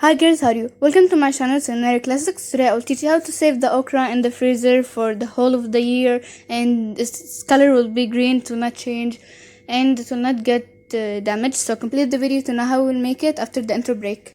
Hi girls, how are you? Welcome to my channel Culinary Classics. Today I will teach you how to save the okra in the freezer for the whole of the year, and its color will be green, it will not change and it will not get damaged. So complete the video to know how we'll make it after the intro break.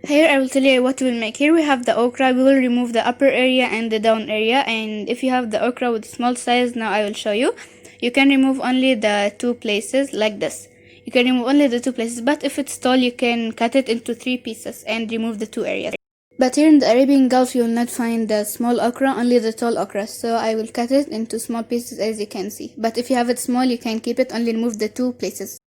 Here I will tell you what we will make. Here we have the okra. We will remove the upper area and the down area, and if you have the okra with small size, now I will show you. You can remove only the two places like this. You can remove only the two places, but if it's tall, you can cut it into 3 pieces and remove the 2 areas. But here in the Arabian Gulf, you will not find the small okra, only the tall okra. So I will cut it into small pieces as you can see. But if you have it small, you can keep it, only remove the 2 places.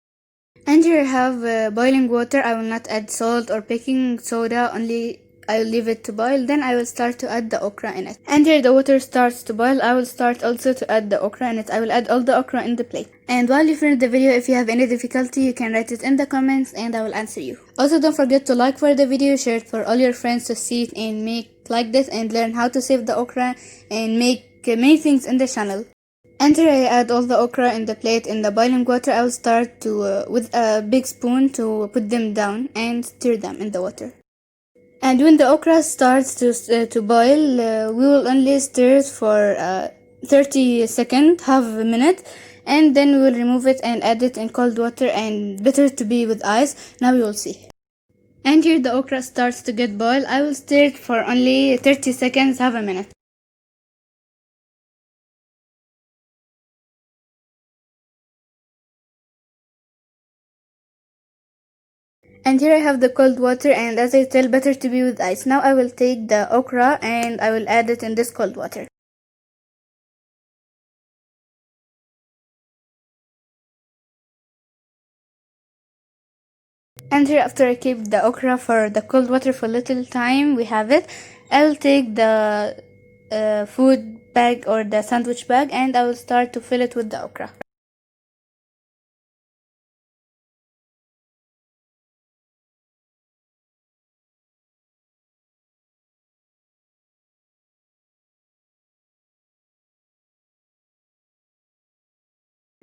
And here I have boiling water. I will not add salt or baking soda, only I will leave it to boil. Then I will start to add the okra in it. And here the water starts to boil. I will start also to add the okra in it. I will add all the okra in the plate. And while you finish the video, if you have any difficulty, you can write it in the comments and I will answer you. Also, don't forget to like for the video, share it for all your friends to see it and make like this and learn how to save the okra and make many things in the channel. And here I add all the okra in the plate in the boiling water. I will start to with a big spoon to put them down and stir them in the water. And when the okra starts to boil, we will only stir it for 30 seconds, half a minute, and then we will remove it and add it in cold water, and better to be with ice. Now we will see. And here the okra starts to get boiled. I will stir it for only 30 seconds, half a minute. And here I have the cold water, and as I tell, better to be with ice. Now I will take the okra and I will add it in this cold water. And here after I keep the okra for the cold water for a little time, we have it. I will take the food bag or the sandwich bag and I will start to fill it with the okra.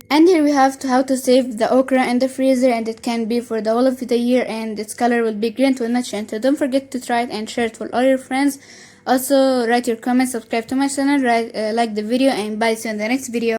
And here we have how to save the okra in the freezer, and it can be for the whole of the year and its color will be green, it will not change. So don't forget to try it and share it for all your friends. Also write your comments, subscribe to my channel, like the video, and bye, see you in the next video.